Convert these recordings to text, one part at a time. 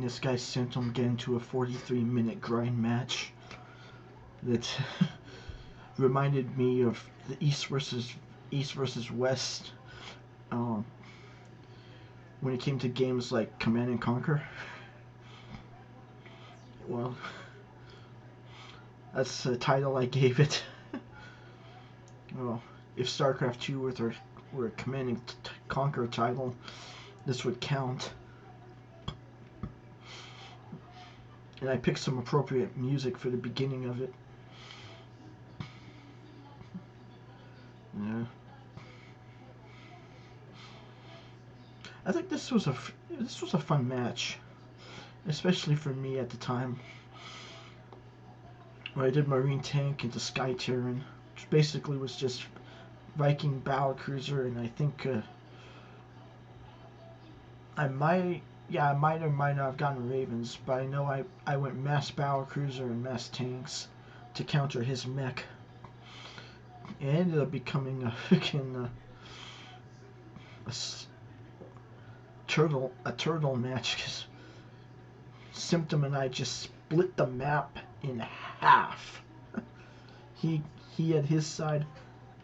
this guy sent him get into a 43-minute grind match that reminded me of the East versus West when it came to games like Command and Conquer. Well, that's the title I gave it. Well, if Starcraft 2 were a Command and Conquer title, this would count. And I picked some appropriate music for the beginning of it. Yeah. I think this was a fun match, especially for me at the time, where I did Marine Tank into Sky Terran, which basically was just Viking Battlecruiser, and I think I might or might not have gotten Ravens, but I know I went Mass Battlecruiser and Mass Tanks to counter his mech. It ended up becoming a freaking a turtle match, because Symptom and I just split the map in half. He had his side,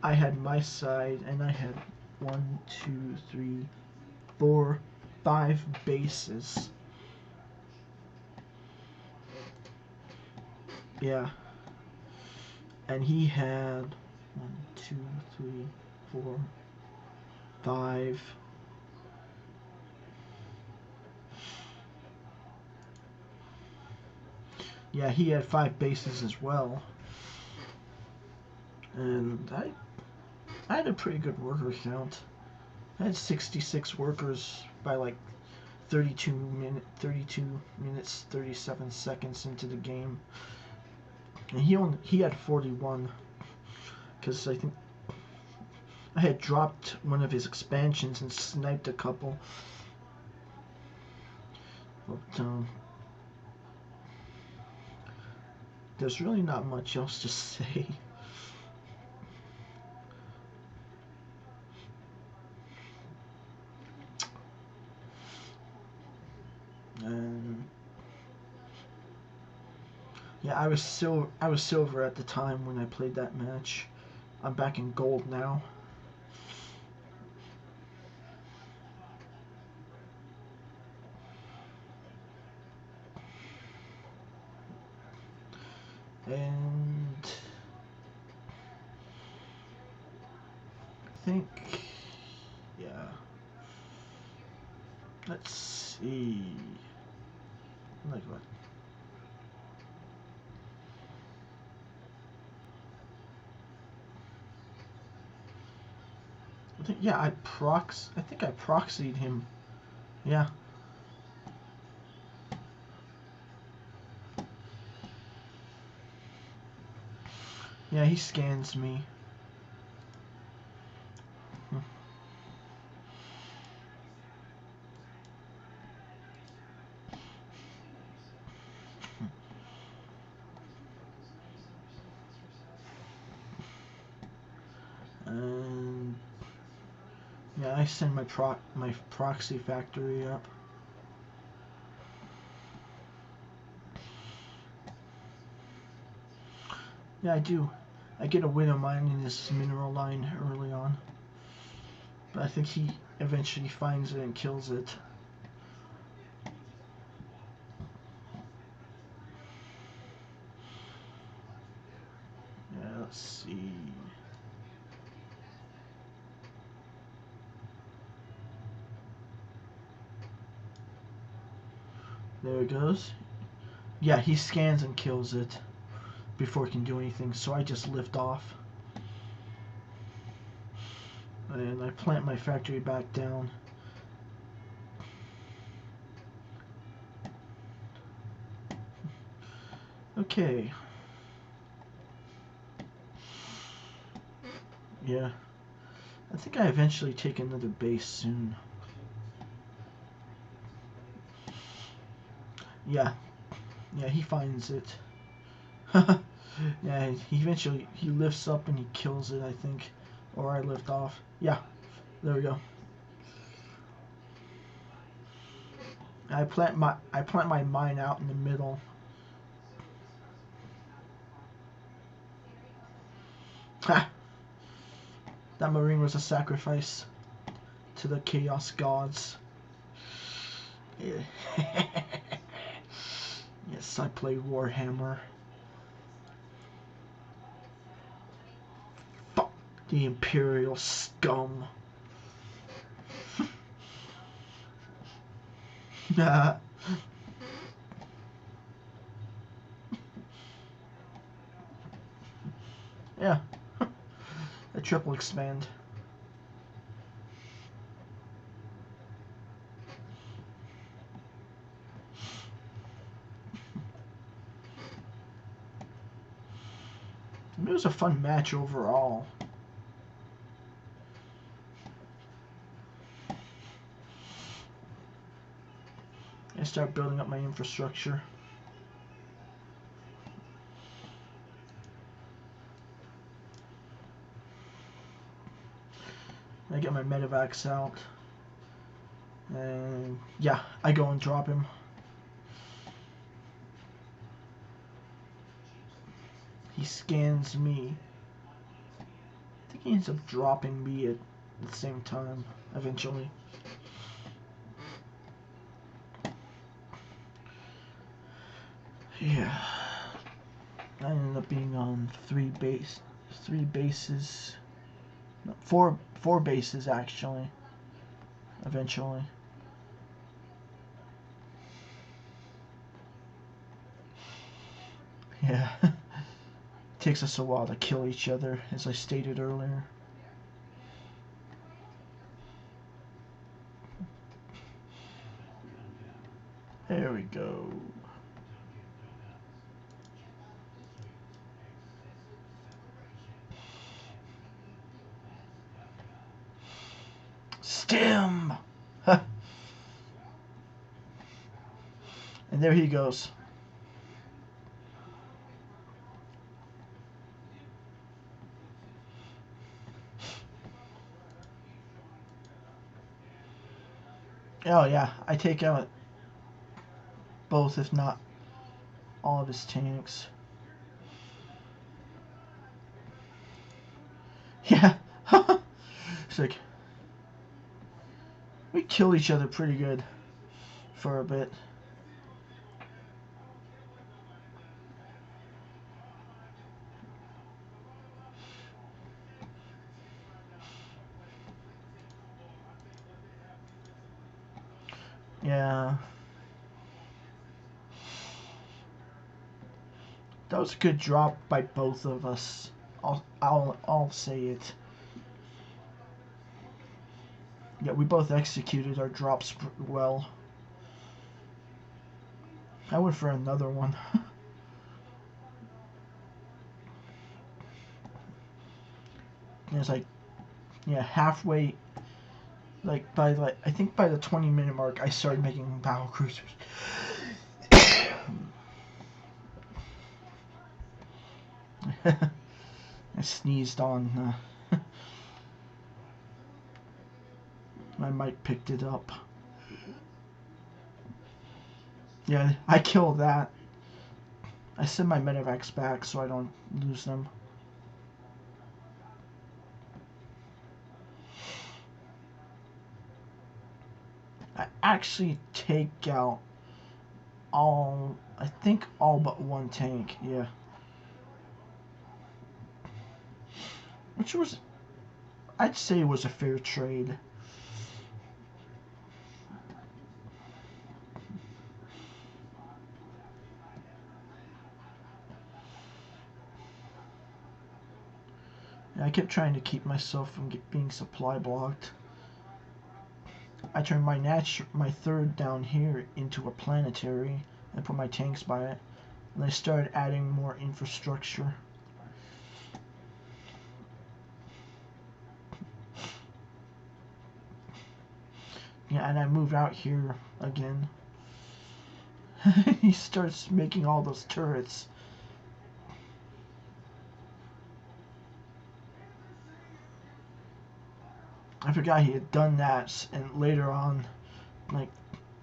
I had my side, and I had 1, 2, 3, 4, 5 bases. Yeah. And he had 1, 2, 3, 4, 5. Yeah, he had 5 bases as well. And I had a pretty good worker count. I had 66 workers by like 32 minutes 37 seconds into the game. And he had 41, because I think I had dropped one of his expansions and sniped a couple. But there's really not much else to say. And yeah, I was silver at the time when I played that match. I'm back in gold now. And I think, yeah. Let's see. Like what? I think, yeah, I think I proxied him. Yeah. Yeah, he scans me. And yeah, I send my proxy factory up. Yeah, I do. I get a win of mine in this mineral line early on. But I think he eventually finds it and kills it. Yeah, let's see. There it goes. Yeah, he scans and kills it before it can do anything, so I just lift off. And I plant my factory back down. Okay. Yeah. I think I eventually take another base soon. Yeah. Yeah, he finds it. Yeah, he lifts up and he kills it, I think. Or I lift off. Yeah. There we go. I plant my mine out in the middle. Ha! That Marine was a sacrifice to the Chaos Gods. Yeah. Yes, I play Warhammer. Fuck the Imperial scum. Yeah. A triple expand. It was a fun match overall. I start building up my infrastructure. I get my medevacs out. And yeah, I go and drop him. He scans me. I think he ends up dropping me at the same time, eventually. Yeah. I ended up being on three bases. No, four bases actually. Eventually. Yeah. Takes us a while to kill each other, as I stated earlier. There we go. Stim! And there he goes. Oh yeah, I take out both, if not all of his tanks. Yeah. It's like, we kill each other pretty good for a bit. Yeah. That was a good drop by both of us. I'll say it. Yeah, we both executed our drops well. I went for another one. And it's like, yeah, halfway, like I think by the 20-minute mark, I started making Battlecruisers. I sneezed on. My mic picked it up. Yeah, I killed that. I send my medevacs back so I don't lose them. I actually take out I think all but one tank, yeah. Which was, I'd say it was a fair trade. I kept trying to keep myself from being supply blocked. I turned my third down here into a planetary and put my tanks by it. And I started adding more infrastructure. Yeah, and I moved out here again. He starts making all those turrets. I forgot he had done that, and later on, like,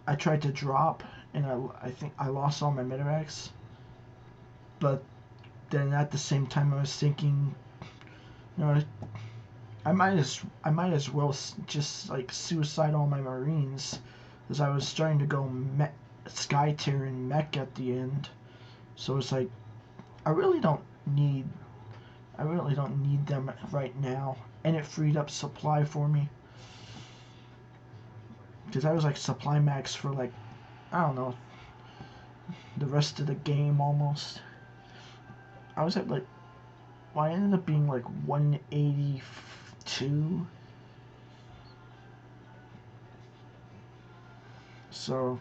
I tried to drop, and I think I lost all my medevacs. But then at the same time, I was thinking, you know, I might as well just like suicide all my Marines, as I was starting to go Sky Tier and mech at the end. So it's like I really don't need them right now, and it freed up supply for me, because I was like supply max for like, I don't know, the rest of the game almost. I was at like, well, I ended up being like 182. So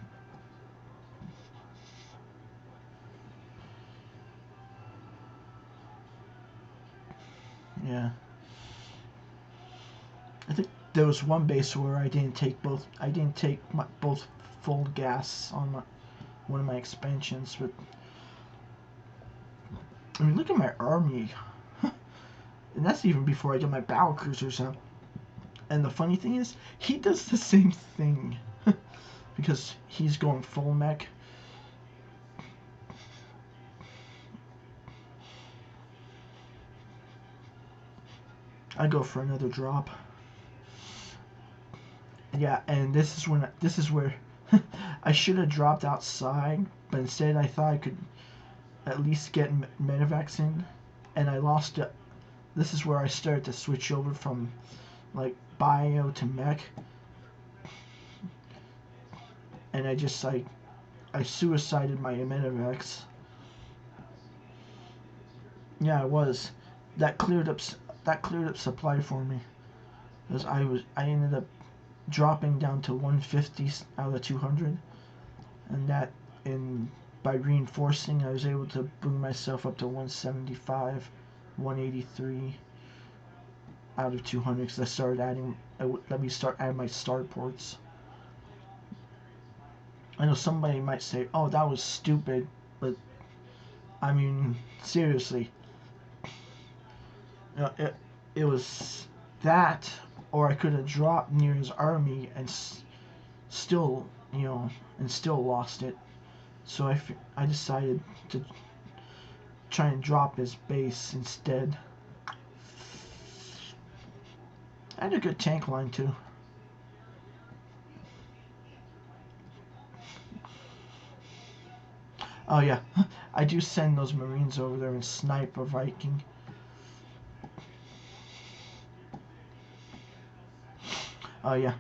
yeah, I think there was one base where I didn't take both full gas on one of my expansions, but I mean, look at my army. And that's even before I get my Battlecruisers out. And the funny thing is, he does the same thing. Because he's going full mech. I go for another drop. Yeah, and this is where I should have dropped outside, but instead I thought I could at least get medevacs in, and I lost it. This is where I started to switch over from like bio to mech, and I just I suicided my medevacs. Yeah, I was. That cleared up supply for me, because I ended up dropping down to 150 out of 200, and that by reinforcing I was able to bring myself up to 175, 183 out of 200, because I started adding. Let me start adding my starports. I know somebody might say, "Oh, that was stupid," but I mean, seriously, you know, it was that, or I could have dropped near his army and still lost it. So I decided to try and drop his base instead. I had a good tank line too. Oh yeah, I do send those Marines over there and snipe a Viking. Oh yeah.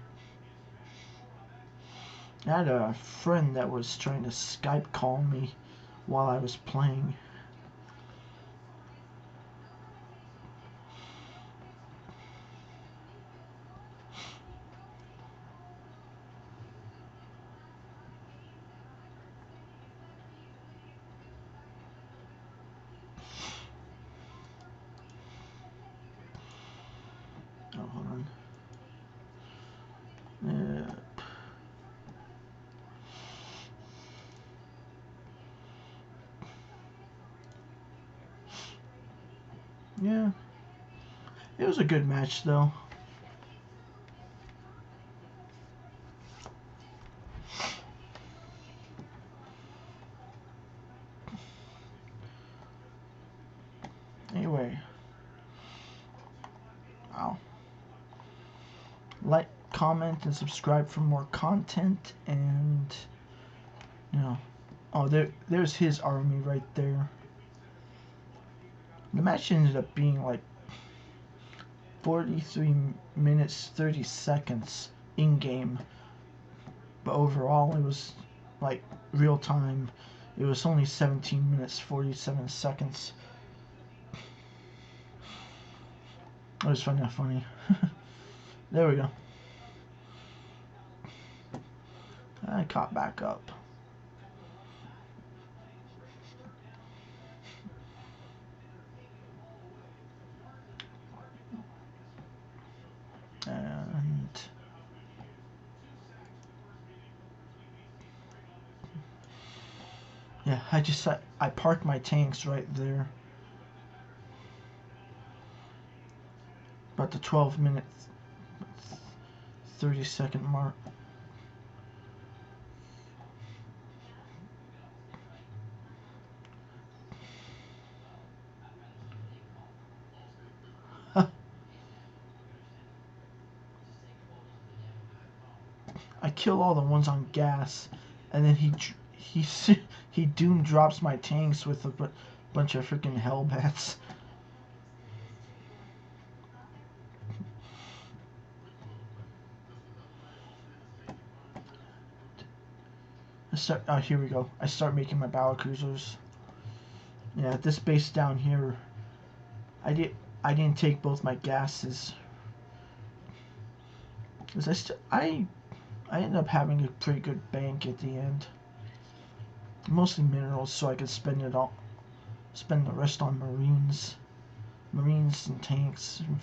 I had a friend that was trying to Skype call me while I was playing. Oh, hold on. Yeah. It was a good match though. Anyway. Wow. Like, comment, and subscribe for more content, and oh, there's his army right there. The match ended up being like 43 minutes 30 seconds in game, but overall it was like real time. It was only 17 minutes 47 seconds. I just find that funny. There we go. I caught back up. And yeah, I parked my tanks right there. About the 12-minute 30-second mark. kill all the ones on gas, and then he doom drops my tanks with a bunch of freaking hellbats. Oh, here we go. I start making my battlecruisers. Yeah, at this base down here, I didn't take both my gases, because I ended up having a pretty good bank at the end. Mostly minerals, so I could spend the rest on marines and tanks, and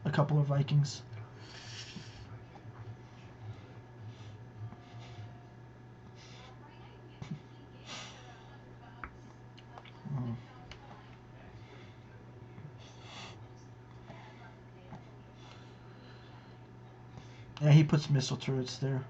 a couple of Vikings. Yeah, he puts missile turrets there.